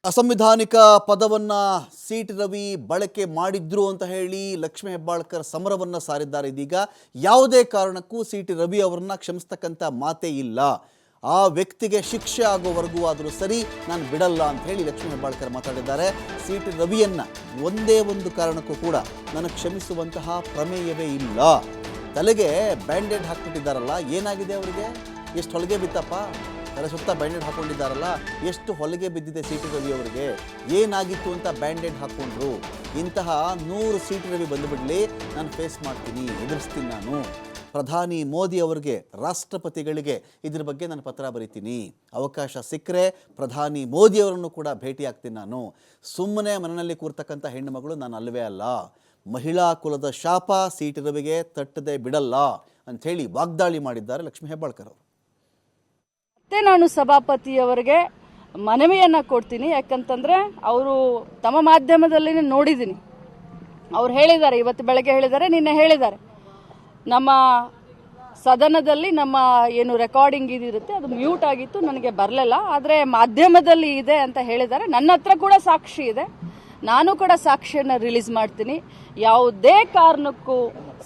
ಅಸಂವಿಧಾನಿಕ ಪದವನ್ನ ಸಿಟಿ ರವಿ ಬಳಕೆ ಮಾಡಿದ್ರು ಅಂತ ಹೇಳಿ ಲಕ್ಷ್ಮೀ ಹೆಬ್ಬಾಳ್ಕರ್ ಸಮರವನ್ನ ಸಾರಿದ್ದಾರೆ. ಇದೀಗ ಯಾವುದೇ ಕಾರಣಕ್ಕೂ ಸಿಟಿ ರವಿ ಅವರನ್ನ ಕ್ಷಮಿಸ್ತಕ್ಕಂಥ ಮಾತೇ ಇಲ್ಲ. ಆ ವ್ಯಕ್ತಿಗೆ ಶಿಕ್ಷೆ ಆಗೋವರೆಗೂ ಆದರೂ ಸರಿ ನಾನು ಬಿಡಲ್ಲ ಅಂತ ಹೇಳಿ ಲಕ್ಷ್ಮೀ ಹೆಬ್ಬಾಳ್ಕರ್ ಮಾತಾಡಿದ್ದಾರೆ. ಸಿಟಿ ರವಿಯನ್ನ ಒಂದೇ ಒಂದು ಕಾರಣಕ್ಕೂ ಕೂಡ ನನಗೆ ಕ್ಷಮಿಸುವಂತಹ ಪ್ರಮೇಯವೇ ಇಲ್ಲ. ತಲೆಗೆ ಬ್ಯಾಂಡೇಡ್ ಹಾಕ್ಬಿಟ್ಟಿದ್ದಾರಲ್ಲ, ಏನಾಗಿದೆ ಅವರಿಗೆ? ಎಷ್ಟು ಹೊಲಿಗೆ ಬಿತ್ತಪ್ಪ, ತಲೆ ಸುತ್ತ ಬ್ಯಾಂಡೇಡ್ ಹಾಕೊಂಡಿದ್ದಾರಲ್ಲ, ಎಷ್ಟು ಹೊಲಿಗೆ ಬಿದ್ದಿದೆ ಸಿಟಿ ರವಿ ಅವರಿಗೆ, ಏನಾಗಿತ್ತು ಅಂತ ಬ್ಯಾಂಡೇಡ್ ಹಾಕ್ಕೊಂಡ್ರು. ಇಂತಹ 100 ಸಿಟಿ ರವಿ ಬಂದುಬಿಡಲಿ, ನಾನು ಫೇಸ್ ಮಾಡ್ತೀನಿ, ಎದುರಿಸ್ತೀನಿ. ನಾನು ಪ್ರಧಾನಿ ಮೋದಿ ಅವರಿಗೆ, ರಾಷ್ಟ್ರಪತಿಗಳಿಗೆ ಇದ್ರ ಬಗ್ಗೆ ನಾನು ಪತ್ರ ಬರೀತೀನಿ. ಅವಕಾಶ ಸಿಕ್ಕರೆ ಪ್ರಧಾನಿ ಮೋದಿ ಅವರನ್ನು ಕೂಡ ಭೇಟಿ ಆಗ್ತೀನಿ. ನಾನು ಸುಮ್ಮನೆ ಮನೆಯಲ್ಲಿ ಕೂರ್ತಕ್ಕಂಥ ಹೆಣ್ಣು ಮಗಳು ನಾನು ಅಲ್ಲವೇ ಅಲ್ಲ. ಮಹಿಳಾ ಕುಲದ ಶಾಪ ಸಿಟಿ ರವಿಗೆ ತಟ್ಟದೆ ಬಿಡಲ್ಲ ಅಂಥೇಳಿ ವಾಗ್ದಾಳಿ ಮಾಡಿದ್ದಾರೆ ಲಕ್ಷ್ಮೀ ಹೆಬ್ಬಾಳ್ಕರ್ ಅವರು. ಮತ್ತೆ ನಾನು ಸಭಾಪತಿಯವರಿಗೆ ಮನವಿಯನ್ನು ಕೊಡ್ತೀನಿ. ಯಾಕಂತಂದರೆ ಅವರು ತಮ್ಮ ಮಾಧ್ಯಮದಲ್ಲಿ ನೋಡಿದ್ದೀನಿ, ಅವ್ರು ಹೇಳಿದ್ದಾರೆ, ಇವತ್ತು ಬೆಳಗ್ಗೆ ಹೇಳಿದ್ದಾರೆ, ನಿನ್ನೆ ಹೇಳಿದ್ದಾರೆ, ನಮ್ಮ ಸದನದಲ್ಲಿ ನಮ್ಮ ಏನು ರೆಕಾರ್ಡಿಂಗ್ ಇದಿರುತ್ತೆ ಅದು ಮ್ಯೂಟ್ ಆಗಿತ್ತು, ನನಗೆ ಬರಲಿಲ್ಲ, ಆದರೆ ಮಾಧ್ಯಮದಲ್ಲಿ ಇದೆ ಅಂತ ಹೇಳಿದ್ದಾರೆ. ನನ್ನ ಹತ್ರ ಕೂಡ ಸಾಕ್ಷಿ ಇದೆ, ನಾನು ಕೂಡ ಸಾಕ್ಷಿಯನ್ನು ರಿಲೀಸ್ ಮಾಡ್ತೀನಿ. ಯಾವುದೇ ಕಾರಣಕ್ಕೂ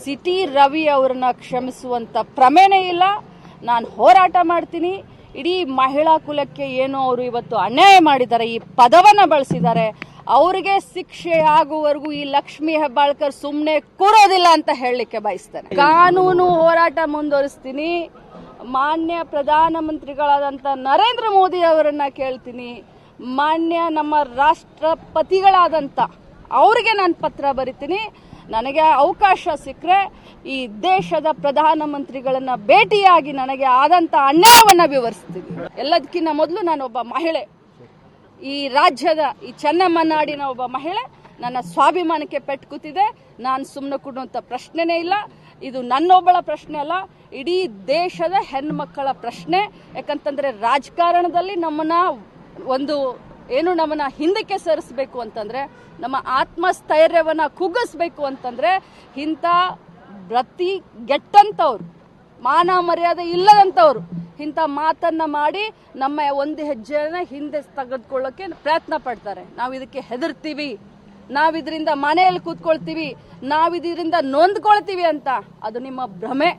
ಸಿಟಿ ರವಿ ಅವರನ್ನ ಕ್ಷಮಿಸುವಂಥ ಪ್ರಮೇಯನೇ ಇಲ್ಲ. ನಾನು ಹೋರಾಟ ಮಾಡ್ತೀನಿ. ಇಡೀ ಮಹಿಳಾ ಕುಲಕ್ಕೆ ಏನು ಅವರು ಇವತ್ತು ಅನ್ಯಾಯ ಮಾಡಿದ್ದಾರೆ, ಈ ಪದವನ್ನು ಬಳಸಿದ್ದಾರೆ, ಅವರಿಗೆ ಶಿಕ್ಷೆ ಆಗುವವರೆಗೂ ಈ ಲಕ್ಷ್ಮೀ ಹೆಬ್ಬಾಳ್ಕರ್ ಸುಮ್ಮನೆ ಕೂರೋದಿಲ್ಲ ಅಂತ ಹೇಳಲಿಕ್ಕೆ ಬಯಸ್ತೇನೆ. ಕಾನೂನು ಹೋರಾಟ ಮುಂದುವರಿಸ್ತೀನಿ. ಮಾನ್ಯ ಪ್ರಧಾನಮಂತ್ರಿಗಳಾದಂಥ ನರೇಂದ್ರ ಮೋದಿ ಅವರನ್ನ ಕೇಳ್ತೀನಿ, ಮಾನ್ಯ ನಮ್ಮ ರಾಷ್ಟ್ರಪತಿಗಳಾದಂಥ ಅವರಿಗೆ ನಾನು ಪತ್ರ ಬರಿತೀನಿ. ನನಗೆ ಅವಕಾಶ ಸಿಕ್ಕರೆ ಈ ದೇಶದ ಪ್ರಧಾನಮಂತ್ರಿಗಳನ್ನ ಭೇಟಿಯಾಗಿ ನನಗೆ ಆದಂಥ ಅನ್ಯಾಯವನ್ನು ವಿವರಿಸ್ತೀನಿ. ಎಲ್ಲದಕ್ಕಿಂತ ಮೊದಲು ನಾನೊಬ್ಬ ಮಹಿಳೆ, ಈ ರಾಜ್ಯದ ಈ ಚೆನ್ನಮ್ಮನಾಡಿನ ಒಬ್ಬ ಮಹಿಳೆ. ನನ್ನ ಸ್ವಾಭಿಮಾನಕ್ಕೆ ಪೆಟ್ಟು ಕೂತಿದೆ. ನಾನು ಸುಮ್ಮನೆ ಕೊಡುವಂಥ ಪ್ರಶ್ನೆನೇ ಇಲ್ಲ. ಇದು ನನ್ನೊಬ್ಬಳ ಪ್ರಶ್ನೆ ಅಲ್ಲ, ಇಡೀ ದೇಶದ ಹೆಣ್ಮಕ್ಕಳ ಪ್ರಶ್ನೆ. ಯಾಕಂತಂದ್ರೆ ರಾಜಕಾರಣದಲ್ಲಿ ನಮ್ಮನ್ನ ಹಿಂದಕ್ಕೆ ಸರಿಸಬೇಕು ಅಂತಂದ್ರೆ, ನಮ್ಮ ಆತ್ಮಸ್ಥೈರ್ಯವನ್ನ ಕುಗ್ಗಿಸ್ಬೇಕು ಅಂತಂದ್ರೆ, ಇಂಥ ಗೆಟ್ಟಂಥವ್ರು, ಮಾನ ಮರ್ಯಾದೆ ಇಲ್ಲದಂಥವ್ರು ಇಂಥ ಮಾತನ್ನ ಮಾಡಿ ನಮ್ಮ ಒಂದು ಹೆಜ್ಜೆನ ಹಿಂದೆ ತೆಗೆದುಕೊಳ್ಳೋಕೆ ಪ್ರಯತ್ನ ಪಡ್ತಾರೆ. ನಾವು ಇದಕ್ಕೆ ಹೆದರ್ತೀವಿ, ನಾವಿದ್ರಿಂದ ಮನೆಯಲ್ಲಿ ಕೂತ್ಕೊಳ್ತೀವಿ, ನಾವಿದ್ರಿಂದ ನೊಂದ್ಕೊಳ್ತೀವಿ ಅಂತ ಅದು ನಿಮ್ಮ ಭ್ರಮೆ.